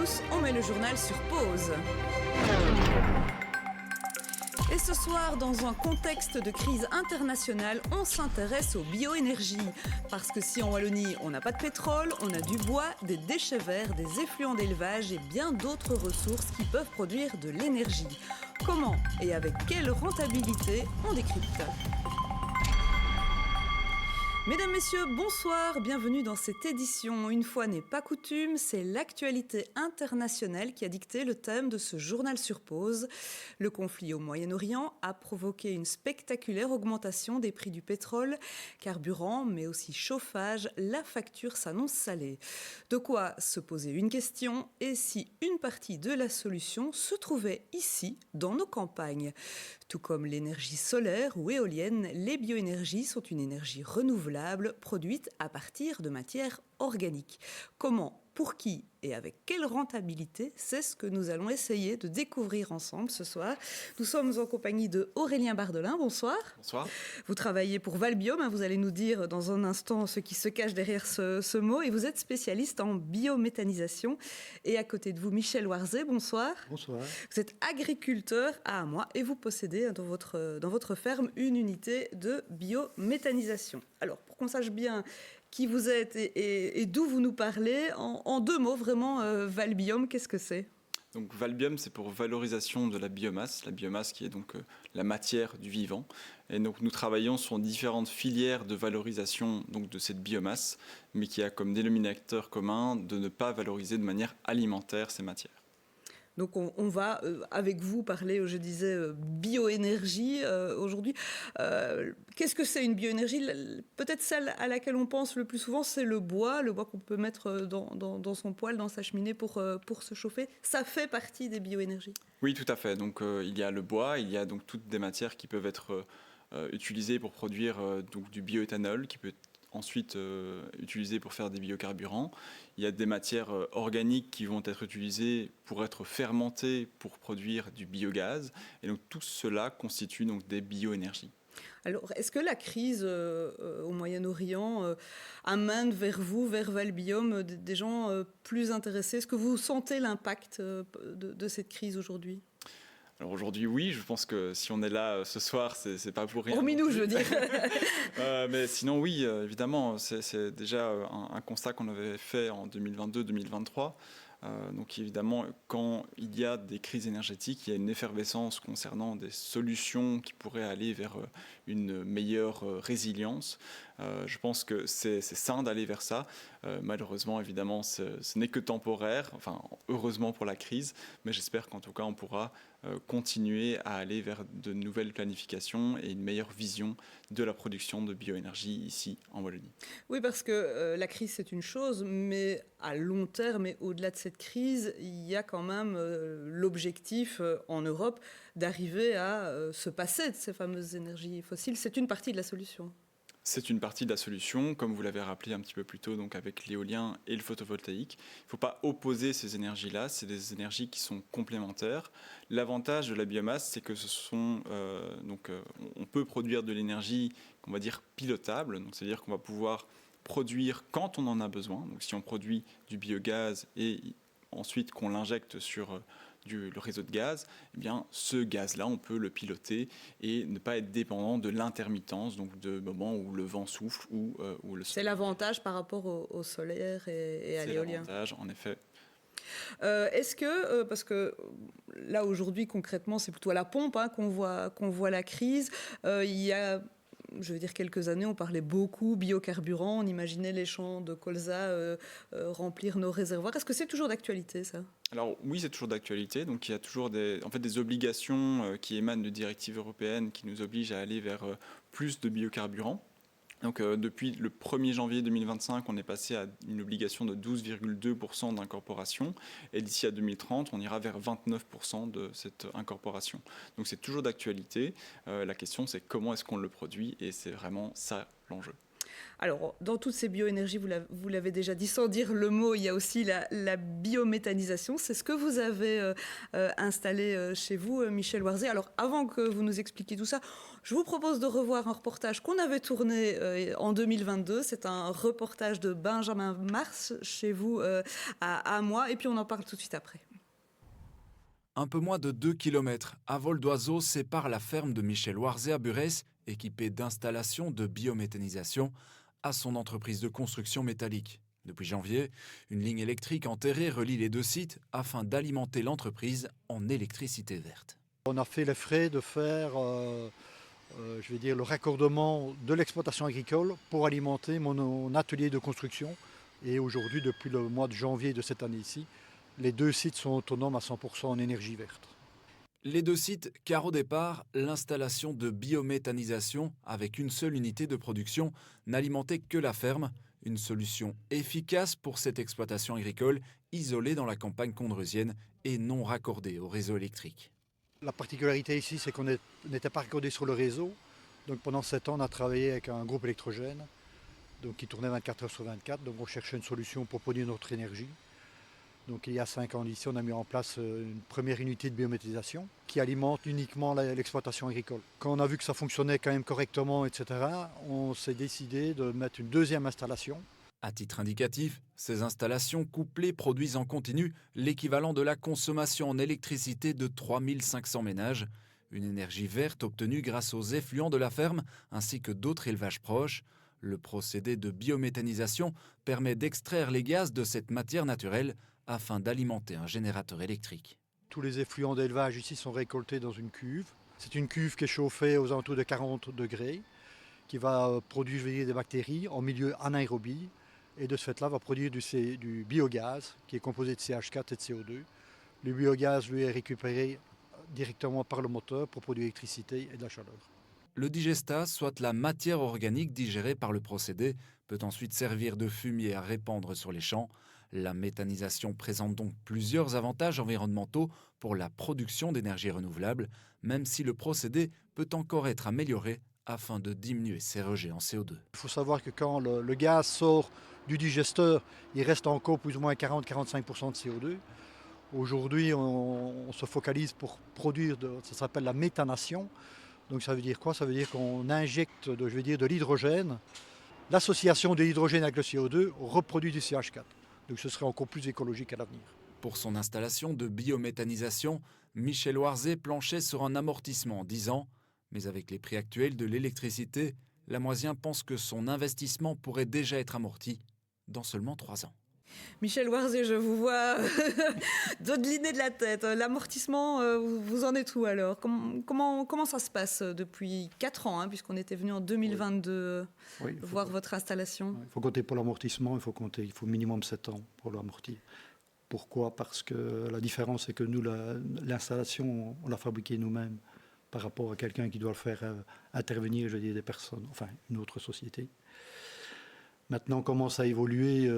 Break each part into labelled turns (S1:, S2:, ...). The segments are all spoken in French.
S1: tous, on met le journal sur pause. Et ce soir, dans un contexte de crise internationale, on s'intéresse aux bioénergies. Parce que si en Wallonie, on n'a pas de pétrole, on a du bois, des déchets verts, des effluents d'élevage et bien d'autres ressources qui peuvent produire de l'énergie. Comment et avec quelle rentabilité on décrypte ? Mesdames, Messieurs, bonsoir, bienvenue dans cette édition. Une fois n'est pas coutume, c'est l'actualité internationale qui a dicté le thème de ce journal sur pause. Le conflit au Moyen-Orient a provoqué une spectaculaire augmentation des prix du pétrole, carburant, mais aussi chauffage. La facture s'annonce salée. De quoi se poser une question, et si une partie de la solution se trouvait ici, dans nos campagnes ? Tout comme l'énergie solaire ou éolienne, les bioénergies sont une énergie renouvelable produite à partir de matières organiques. Comment, pour qui et avec quelle rentabilité, c'est ce que nous allons essayer de découvrir ensemble ce soir. Nous sommes en compagnie de Aurélien Bardelin. Bonsoir.
S2: Bonsoir.
S1: Vous travaillez pour Valbiome, vous allez nous dire dans un instant ce qui se cache derrière ce mot, et vous êtes spécialiste en biométhanisation. Et à côté de vous, Michel Warzé, bonsoir.
S3: Bonsoir.
S1: Vous êtes agriculteur à Amois et vous possédez dans votre ferme une unité de biométhanisation. Alors, pour qu'on sache bien qui vous êtes et d'où vous nous parlez, en deux mots, vraiment, Valbiome, qu'est-ce que c'est ?
S2: Donc Valbiome, c'est pour valorisation de la biomasse qui est donc la matière du vivant. Et donc nous travaillons sur différentes filières de valorisation donc, de cette biomasse, mais qui a comme dénominateur commun de ne pas valoriser de manière alimentaire ces matières.
S1: Donc on va avec vous parler, je disais, bioénergie aujourd'hui. Qu'est-ce que c'est une bioénergie ? Peut-être celle à laquelle on pense le plus souvent, c'est le bois qu'on peut mettre dans son poêle, dans sa cheminée pour se chauffer. Ça fait partie des bioénergies ?
S2: Oui, tout à fait. Donc il y a le bois, il y a donc toutes des matières qui peuvent être utilisées pour produire donc, du bioéthanol, qui peut ensuite utilisé pour faire des biocarburants. Il y a des matières organiques qui vont être utilisées pour être fermentées pour produire du biogaz. Et donc tout cela constitue donc des bioénergies.
S1: Alors, est-ce que la crise au Moyen-Orient amène vers vous, vers Valbiome, des gens plus intéressés ? Est-ce que vous sentez l'impact de cette crise aujourd'hui ?
S2: Alors aujourd'hui, oui, je pense que si on est là ce soir, c'est pas pour rien.
S1: Hormis nous, je veux dire.
S2: Mais sinon, oui, évidemment, c'est déjà un constat qu'on avait fait en 2022-2023. Donc évidemment, quand il y a des crises énergétiques, il y a une effervescence concernant des solutions qui pourraient aller vers une meilleure résilience. Je pense que c'est sain d'aller vers ça. Malheureusement, évidemment, ce n'est que temporaire, enfin heureusement pour la crise, mais j'espère qu'en tout cas on pourra continuer à aller vers de nouvelles planifications et une meilleure vision de la production de bioénergie ici en Wallonie.
S1: Oui, parce que la crise c'est une chose, mais à long terme et au-delà de cette crise, il y a quand même l'objectif en Europe d'arriver à se passer de ces fameuses énergies fossiles. C'est une partie de la solution.
S2: C'est une partie de la solution, comme vous l'avez rappelé un petit peu plus tôt, donc avec l'éolien et le photovoltaïque. Il ne faut pas opposer ces énergies-là, c'est des énergies qui sont complémentaires. L'avantage de la biomasse, c'est que on peut produire de l'énergie, qu'on va dire pilotable, donc c'est-à-dire qu'on va pouvoir produire quand on en a besoin. Donc si on produit du biogaz et ensuite qu'on l'injecte sur le réseau de gaz, eh bien, ce gaz-là, on peut le piloter et ne pas être dépendant de l'intermittence, donc de moments où le vent souffle ou le soleil.
S1: C'est l'avantage par rapport au solaire et à l'éolien.
S2: C'est l'avantage, en effet.
S1: Est-ce que, parce que là aujourd'hui concrètement c'est plutôt à la pompe qu'on voit la crise, il y a quelques années, on parlait beaucoup biocarburants, on imaginait les champs de colza remplir nos réservoirs. Est-ce que c'est toujours d'actualité, ça ?
S2: Alors oui, c'est toujours d'actualité. Donc il y a toujours des obligations qui émanent de directives européennes qui nous obligent à aller vers plus de biocarburants. Donc depuis le 1er janvier 2025, on est passé à une obligation de 12,2% d'incorporation et d'ici à 2030, on ira vers 29% de cette incorporation. Donc c'est toujours d'actualité. La question, c'est comment est-ce qu'on le produit et c'est vraiment ça l'enjeu.
S1: Alors, dans toutes ces bioénergies, vous l'avez déjà dit sans dire le mot, il y a aussi la biométhanisation. C'est ce que vous avez installé chez vous, Michel Warzé. Alors, avant que vous nous expliquiez tout ça, je vous propose de revoir un reportage qu'on avait tourné en 2022. C'est un reportage de Benjamin Mars chez vous à moi. Et puis, on en parle tout de suite après.
S3: Un peu moins de 2 km à vol d'oiseau sépare la ferme de Michel Warzé à Burès, équipée d'installations de biométhanisation, à son entreprise de construction métallique. Depuis janvier, une ligne électrique enterrée relie les deux sites afin d'alimenter l'entreprise en électricité verte.
S4: On a fait les frais de faire le raccordement de l'exploitation agricole pour alimenter mon atelier de construction. Et aujourd'hui, depuis le mois de janvier de cette année-ci, les deux sites sont autonomes à 100% en énergie verte.
S3: Les deux sites, car au départ, l'installation de biométhanisation avec une seule unité de production n'alimentait que la ferme, une solution efficace pour cette exploitation agricole isolée dans la campagne condreusienne et non raccordée au réseau électrique.
S4: La particularité ici, c'est qu'on n'était pas raccordé sur le réseau. Donc pendant 7 ans, on a travaillé avec un groupe électrogène qui tournait 24 heures sur 24. Donc on cherchait une solution pour produire notre énergie. Donc il y a 5 ans d'ici, on a mis en place une première unité de biométhanisation qui alimente uniquement l'exploitation agricole. Quand on a vu que ça fonctionnait quand même correctement, etc., on s'est décidé de mettre une deuxième installation.
S3: À titre indicatif, ces installations couplées produisent en continu l'équivalent de la consommation en électricité de 3500 ménages, une énergie verte obtenue grâce aux effluents de la ferme ainsi que d'autres élevages proches. Le procédé de biométhanisation permet d'extraire les gaz de cette matière naturelle afin d'alimenter un générateur électrique.
S4: Tous les effluents d'élevage ici sont récoltés dans une cuve. C'est une cuve qui est chauffée aux alentours de 40 degrés, qui va produire des bactéries en milieu anaérobie, et de ce fait-là va produire du biogaz qui est composé de CH4 et de CO2. Le biogaz, lui, est récupéré directement par le moteur pour produire l'électricité et de la chaleur.
S3: Le digestat, soit la matière organique digérée par le procédé, peut ensuite servir de fumier à répandre sur les champs. La méthanisation présente donc plusieurs avantages environnementaux pour la production d'énergie renouvelable, même si le procédé peut encore être amélioré afin de diminuer ses rejets en CO2.
S4: Il faut savoir que quand le gaz sort du digesteur, il reste encore plus ou moins 40-45% de CO2. Aujourd'hui, on se focalise pour produire, ça s'appelle la méthanation. Donc ça veut dire quoi? Ça veut dire qu'on injecte de l'hydrogène. L'association de l'hydrogène avec le CO2 reproduit du CH4. Donc ce serait encore plus écologique à l'avenir.
S3: Pour son installation de biométhanisation, Michel Warzé planchait sur un amortissement en 10 ans. Mais avec les prix actuels de l'électricité, Lamoisien pense que son investissement pourrait déjà être amorti dans seulement 3 ans.
S1: Michel Warzé, je vous vois dodeliner de la tête. L'amortissement, vous en êtes où alors? Comment ça se passe depuis 4 ans, puisqu'on était venu en 2022 voir votre installation?
S4: Il faut compter pour l'amortissement, il faut minimum 7 ans pour l'amortir. Pourquoi? Parce que la différence, c'est que nous, l'installation, on l'a fabriquée nous-mêmes par rapport à quelqu'un qui doit le faire intervenir, des personnes, enfin une autre société. Maintenant, comment ça a évolué,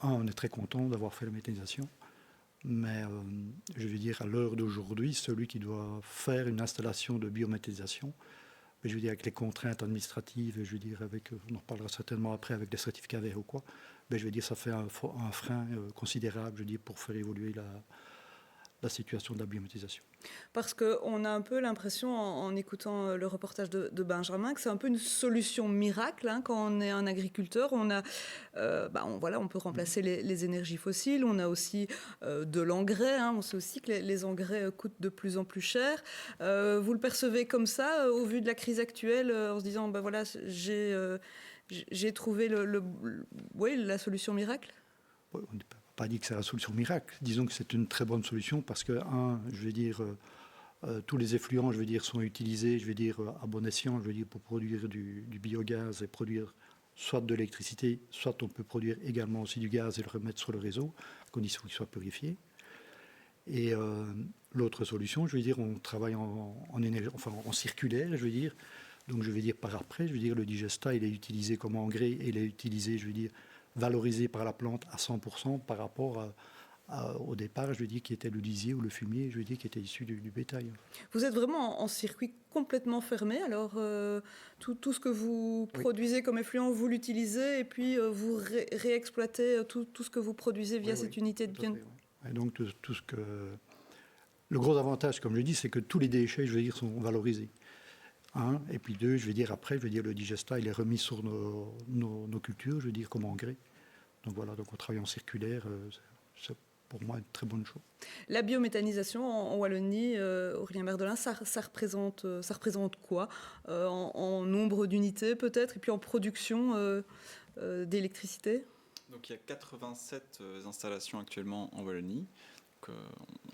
S4: on est très content d'avoir fait la méthanisation, mais à l'heure d'aujourd'hui, celui qui doit faire une installation de biométhanisation, avec les contraintes administratives, on en reparlera certainement après avec les certificats verts ou quoi, ça fait un frein considérable, pour faire évoluer la situation de la biométhanisation.
S1: Parce qu'on a un peu l'impression, en écoutant le reportage de Benjamin, que c'est un peu une solution miracle. Quand on est un agriculteur, on peut remplacer les énergies fossiles. On a aussi de l'engrais. On sait aussi que les engrais coûtent de plus en plus cher. Vous le percevez comme ça, au vu de la crise actuelle, en se disant, j'ai trouvé la solution miracle?
S4: On n'a pas dit que c'est la solution miracle. Disons que c'est une très bonne solution parce que, tous les effluents, sont utilisés, à bon escient, pour produire du biogaz et produire soit de l'électricité, soit on peut produire également aussi du gaz et le remettre sur le réseau, à condition qu'il soit purifié. Et l'autre solution, on travaille en circulaire, donc par après, le digestat, il est utilisé comme engrais et il est utilisé, valorisé par la plante à 100% par rapport au départ, je veux dire, qui était le lisier ou le fumier, je veux dire, qui était issu du bétail.
S1: Vous êtes vraiment en circuit complètement fermé, alors tout ce que vous produisez comme effluent, vous l'utilisez et puis vous réexploitez tout ce que vous produisez via cette unité de bio.
S4: Et donc tout ce que... Le gros avantage, comme je dis, c'est que tous les déchets, je veux dire, sont valorisés. Et puis deux, je veux dire, après, je veux dire, le digesta, il est remis sur nos cultures, je veux dire, comme engrais. Donc voilà, donc on travaille en circulaire, c'est pour moi une très bonne chose.
S1: La biométhanisation en Wallonie, Aurélien Berdelin, ça représente quoi en nombre d'unités peut-être, et puis en production d'électricité?
S2: Donc il y a 87 installations actuellement en Wallonie.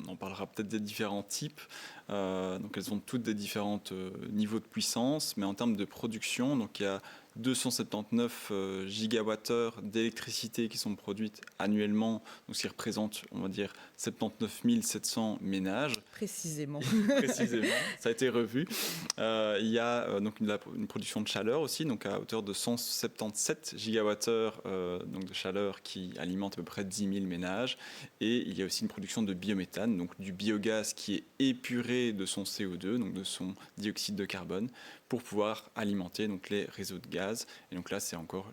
S2: On en parlera peut-être des différents types. Donc elles ont toutes des différents niveaux de puissance, mais en termes de production, donc il y a 279 gigawattheures d'électricité qui sont produites annuellement, donc ce qui représente, on va dire, 79 700 ménages.
S1: Précisément.
S2: Précisément, ça a été revu. Il y a donc une production de chaleur aussi, donc à hauteur de 177 gigawattheures donc de chaleur qui alimente à peu près 10 000 ménages. Et il y a aussi une production de biométhane, donc du biogaz qui est épuré de son CO2, donc de son dioxyde de carbone, pour pouvoir alimenter donc les réseaux de gaz. Et donc là, c'est encore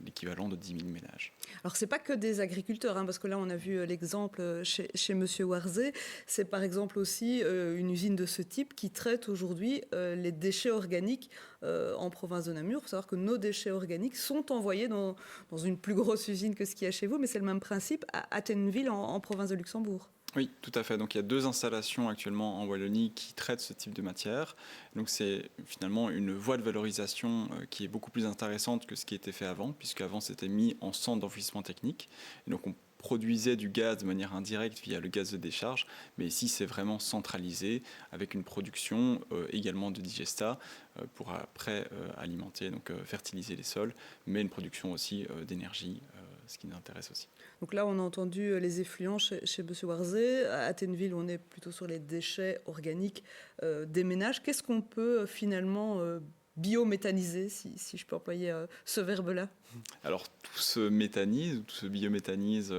S2: l'équivalent de 10 000 ménages.
S1: Alors, ce n'est pas que des agriculteurs, parce que là, on a vu l'exemple chez Monsieur Warzé. C'est par exemple aussi une usine de ce type qui traite aujourd'hui les déchets organiques en province de Namur. Il faut savoir que nos déchets organiques sont envoyés dans une plus grosse usine que ce qu'il y a chez vous, mais c'est le même principe à Attenville en province de Luxembourg.
S2: Oui, tout à fait. Donc il y a 2 installations actuellement en Wallonie qui traitent ce type de matière. Donc c'est finalement une voie de valorisation qui est beaucoup plus intéressante que ce qui était fait avant, puisque avant c'était mis en centre d'enfouissement technique. Et donc on produisait du gaz de manière indirecte via le gaz de décharge, mais ici c'est vraiment centralisé avec une production également de digesta pour après alimenter, donc fertiliser les sols, mais une production aussi d'énergie, ce qui nous intéresse aussi.
S1: Donc là, on a entendu les effluents chez M. Warzé. À Attenville, on est plutôt sur les déchets organiques des ménages. Qu'est-ce qu'on peut finalement biométhaniser, si je peux employer ce verbe-là?
S2: Alors tout se méthanise, tout se biométhanise,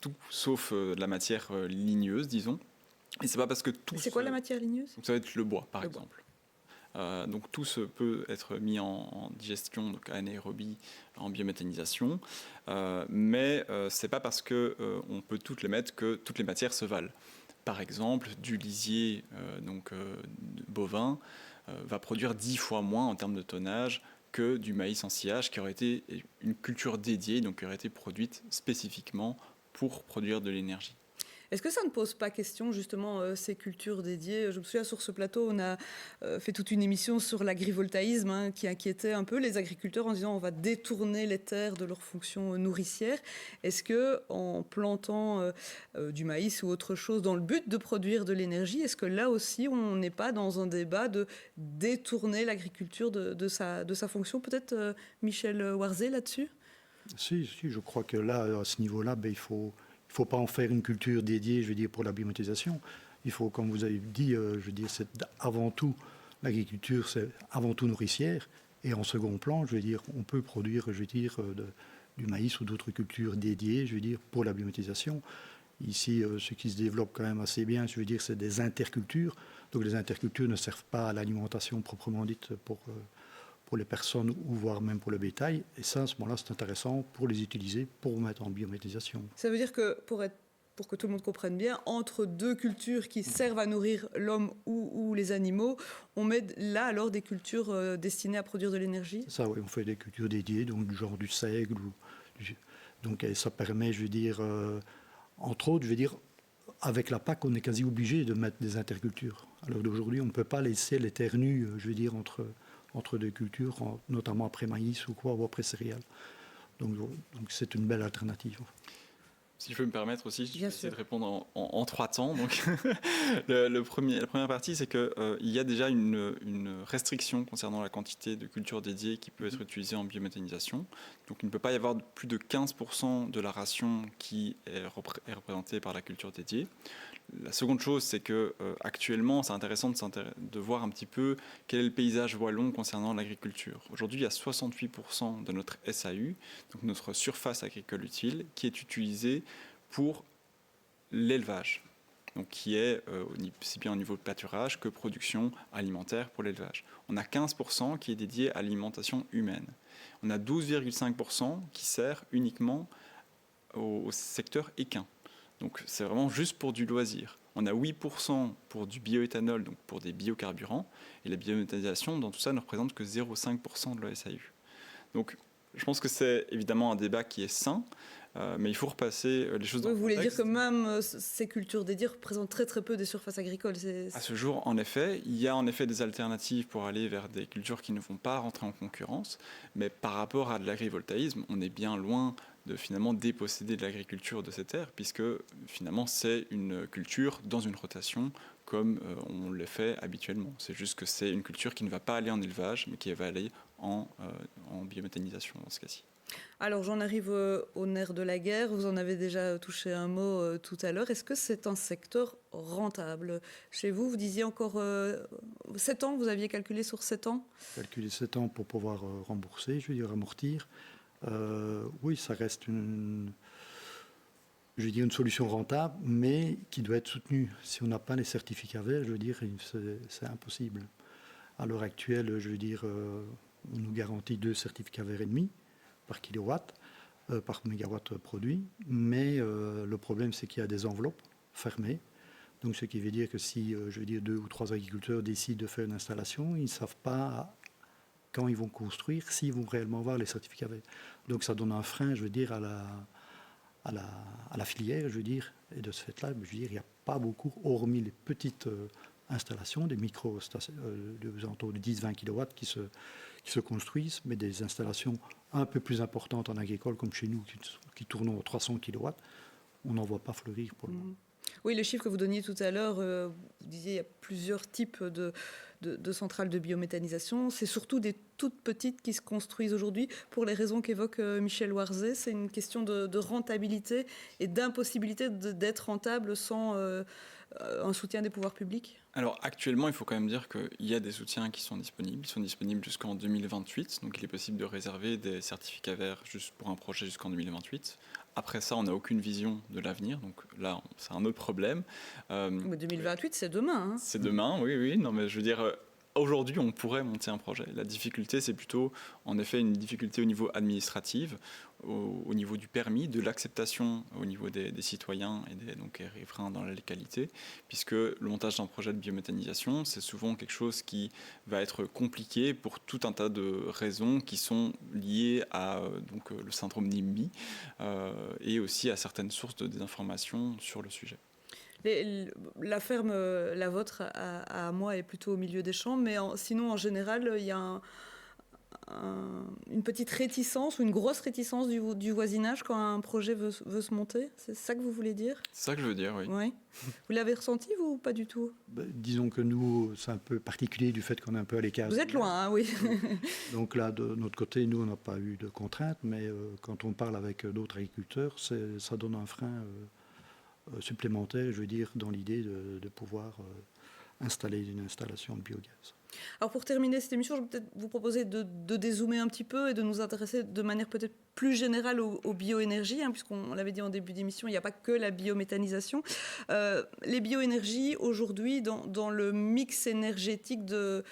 S2: tout sauf de la matière ligneuse, disons. Et c'est pas parce que tout.
S1: C'est quoi la matière ligneuse?
S2: Donc ça va être le bois, par exemple. Donc tout peut être mis en digestion, donc anaérobie, en biométhanisation, mais c'est pas parce que on peut toutes les mettre que toutes les matières se valent. Par exemple, du lisier bovin va produire 10 fois moins en termes de tonnage que du maïs en sillage, qui aurait été une culture dédiée, donc qui aurait été produite spécifiquement pour produire de l'énergie.
S1: Est-ce que ça ne pose pas question, justement, ces cultures dédiées? Je me souviens, sur ce plateau, on a fait toute une émission sur l'agrivoltaïsme qui inquiétait un peu les agriculteurs en disant on va détourner les terres de leur fonction nourricière. Est-ce qu'en plantant du maïs ou autre chose dans le but de produire de l'énergie, est-ce que là aussi, on n'est pas dans un débat de détourner l'agriculture de sa fonction? Peut-être Michel Warzé là-dessus?
S4: Si, je crois que là, à ce niveau-là, il faut pas en faire une culture dédiée, je veux dire, pour la biométhanisation. Il faut, comme vous avez dit, je veux dire, c'est avant tout, l'agriculture, c'est avant tout nourricière. Et en second plan, je veux dire, on peut produire, je veux dire, du maïs ou d'autres cultures dédiées, je veux dire, pour la biométhanisation. Ici, ce qui se développe quand même assez bien, je veux dire, c'est des intercultures. Donc les intercultures ne servent pas à l'alimentation proprement dite pour les personnes ou voire même pour le bétail. Et ça, à ce moment-là, c'est intéressant pour les utiliser, pour mettre en biométhanisation.
S1: Ça veut dire que, pour que tout le monde comprenne bien, entre deux cultures qui servent à nourrir l'homme ou les animaux, on met là alors des cultures destinées à produire de l'énergie?
S4: Ça, oui, on fait des cultures dédiées, donc du genre du seigle. Donc ça permet, je veux dire, entre autres, je veux dire, avec la PAC, on est quasi obligé de mettre des intercultures. Alors d'aujourd'hui, on ne peut pas laisser les terres nues, je veux dire, entre deux cultures, notamment après maïs ou quoi, ou après céréales. Donc c'est une belle alternative.
S2: Si je peux me permettre aussi, je vais essayer de répondre en 3 temps. Donc, la première partie, c'est qu'il y a déjà une restriction concernant la quantité de cultures dédiées qui peut être utilisée en biométhanisation. Donc il ne peut pas y avoir plus de 15% de la ration qui est représentée par la culture dédiée. La seconde chose, c'est que actuellement, c'est intéressant de voir un petit peu quel est le paysage wallon concernant l'agriculture. Aujourd'hui, il y a 68% de notre SAU, donc notre surface agricole utile, qui est utilisée pour l'élevage, donc qui est aussi bien au niveau de pâturage que production alimentaire pour l'élevage. On a 15% qui est dédié à l'alimentation humaine. On a 12,5% qui sert uniquement au secteur équin. Donc c'est vraiment juste pour du loisir. On a 8% pour du bioéthanol, donc pour des biocarburants, et la biométhanisation, dans tout ça, ne représente que 0,5% de la SAU. Donc je pense que c'est évidemment un débat qui est sain, mais il faut repasser les choses dans le contexte.
S1: Vous voulez dire que même ces cultures dédiées représentent très très peu des surfaces agricoles.
S2: À ce jour, en effet, il y a en effet des alternatives pour aller vers des cultures qui ne vont pas rentrer en concurrence, mais par rapport à de l'agrivoltaïsme, on est bien loin de finalement déposséder de l'agriculture de ces terres, puisque finalement c'est une culture dans une rotation comme on le fait habituellement. C'est juste que c'est une culture qui ne va pas aller en élevage, mais qui va aller en biométhanisation dans ce cas-ci.
S1: Alors j'en arrive au nerf de la guerre, vous en avez déjà touché un mot tout à l'heure. Est-ce que c'est un secteur rentable? Chez vous, vous disiez encore 7 ans, vous aviez calculé sur 7 ans?
S4: Calculer 7 ans pour pouvoir rembourser, je veux dire amortir. Oui, ça reste une solution rentable, mais qui doit être soutenue. Si on n'a pas les certificats verts, je veux dire, c'est impossible. À l'heure actuelle, je veux dire, on nous garantit 2 certificats verts et demi par kilowatt, par mégawatt produit, mais le problème, c'est qu'il y a des enveloppes fermées. Donc, ce qui veut dire que si, je veux dire, 2 ou 3 agriculteurs décident de faire une installation, ils ne savent pas quand ils vont construire, s'ils vont réellement avoir les certificats verts. Donc ça donne un frein, je veux dire, à la filière, je veux dire, et de ce fait-là, je veux dire, il n'y a pas beaucoup, hormis les petites installations, des micro-stations de 10-20 kW qui se construisent, mais des installations un peu plus importantes en agricole, comme chez nous, qui tournent aux 300 kW, on n'en voit pas fleurir pour le moment.
S1: Oui, le chiffre que vous donniez tout à l'heure, vous disiez qu'il y a plusieurs types de centrales de biométhanisation. C'est surtout des toutes petites qui se construisent aujourd'hui pour les raisons qu'évoque Michel Warzé. C'est une question de rentabilité et d'impossibilité d'être rentable sans un soutien des pouvoirs publics.
S2: Alors actuellement, il faut quand même dire qu'il y a des soutiens qui sont disponibles. Ils sont disponibles jusqu'en 2028, donc il est possible de réserver des certificats verts juste pour un projet jusqu'en 2028. Après ça, on n'a aucune vision de l'avenir, donc là, c'est un autre problème.
S1: Mais 2028, c'est demain. Hein.
S2: C'est demain, oui. Non, mais je veux dire, aujourd'hui, on pourrait monter un projet. La difficulté, c'est plutôt, en effet, une difficulté au niveau administratif, au niveau du permis, de l'acceptation au niveau des citoyens et des riverains dans la localité, puisque le montage d'un projet de biométhanisation, c'est souvent quelque chose qui va être compliqué pour tout un tas de raisons qui sont liées à le syndrome NIMBY et aussi à certaines sources de désinformation sur le sujet.
S1: La ferme, la vôtre, à moi, est plutôt au milieu des champs, mais sinon, en général, il y a une petite réticence ou une grosse réticence du voisinage quand un projet veut se monter. C'est ça que vous voulez dire?
S2: C'est ça que je veux dire, oui.
S1: Ouais. Vous l'avez ressenti, vous, ou pas du tout?
S4: Disons que nous, c'est un peu particulier du fait qu'on est un peu à l'écart.
S1: Vous êtes loin, hein, oui.
S4: Donc là, de notre côté, nous, on n'a pas eu de contraintes, mais quand on parle avec d'autres agriculteurs, ça donne un frein supplémentaire, je veux dire, dans l'idée de pouvoir installer une installation de biogaz.
S1: Alors pour terminer cette émission, je vais peut-être vous proposer de dézoomer un petit peu et de nous intéresser de manière peut-être plus générale aux bioénergies, hein, puisqu'on l'avait dit en début d'émission, il n'y a pas que la biométhanisation. Les bioénergies, aujourd'hui, dans le mix énergétique de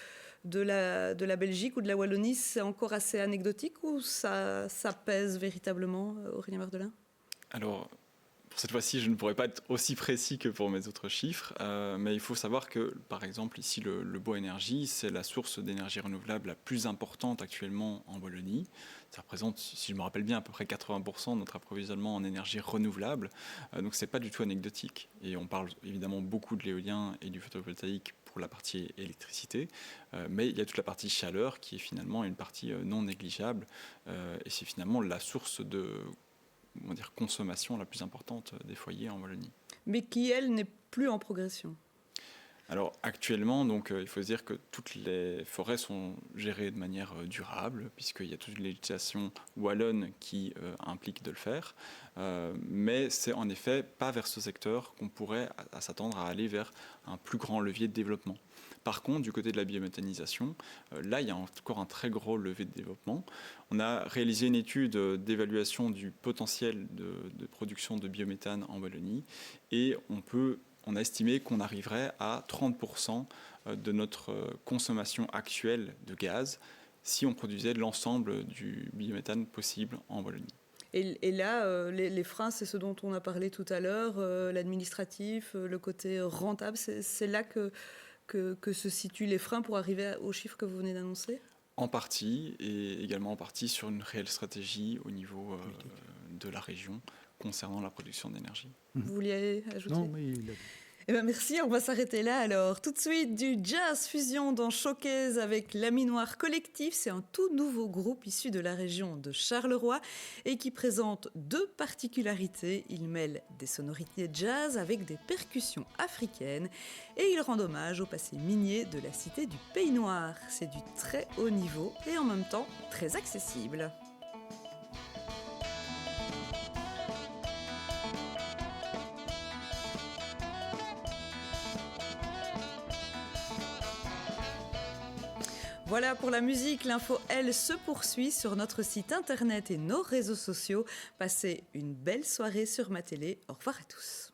S1: la Belgique ou de la Wallonie, c'est encore assez anecdotique ou ça pèse véritablement, Aurélien Verdelin?
S2: Alors, pour cette fois-ci, je ne pourrais pas être aussi précis que pour mes autres chiffres, mais il faut savoir que, par exemple, ici, le bois énergie, c'est la source d'énergie renouvelable la plus importante actuellement en Wallonie. Ça représente, si je me rappelle bien, à peu près 80% de notre approvisionnement en énergie renouvelable. Donc, ce n'est pas du tout anecdotique. Et on parle évidemment beaucoup de l'éolien et du photovoltaïque pour la partie électricité, mais il y a toute la partie chaleur qui est finalement une partie non négligeable. Et c'est finalement la source de consommation la plus importante des foyers en Wallonie.
S1: Mais qui, elle, n'est plus en progression.
S2: Alors actuellement, donc, il faut se dire que toutes les forêts sont gérées de manière durable, puisqu'il y a toute une législation wallonne qui implique de le faire. Mais c'est en effet pas vers ce secteur qu'on pourrait s'attendre à aller vers un plus grand levier de développement. Par contre, du côté de la biométhanisation, là, il y a encore un très gros levier de développement. On a réalisé une étude d'évaluation du potentiel de production de biométhane en Wallonie et on a estimé qu'on arriverait à 30% de notre consommation actuelle de gaz si on produisait l'ensemble du biométhane possible en Wallonie.
S1: Et là, les freins, c'est ce dont on a parlé tout à l'heure, l'administratif, le côté rentable, c'est là que se situent les freins pour arriver aux chiffres que vous venez d'annoncer ?
S2: En partie, et également en partie sur une réelle stratégie au niveau de la région concernant la production d'énergie.
S1: Vous vouliez ajouter ?
S4: Non, mais il a...
S1: Eh ben merci, on va s'arrêter là alors. Tout de suite, du jazz fusion dans Showcase avec Laminoir Collectif. C'est un tout nouveau groupe issu de la région de Charleroi et qui présente 2 particularités. Il mêle des sonorités jazz avec des percussions africaines et il rend hommage au passé minier de la cité du Pays Noir. C'est du très haut niveau et en même temps très accessible. Voilà pour la musique, l'info, elle, se poursuit sur notre site internet et nos réseaux sociaux. Passez une belle soirée sur Ma Télé. Au revoir à tous.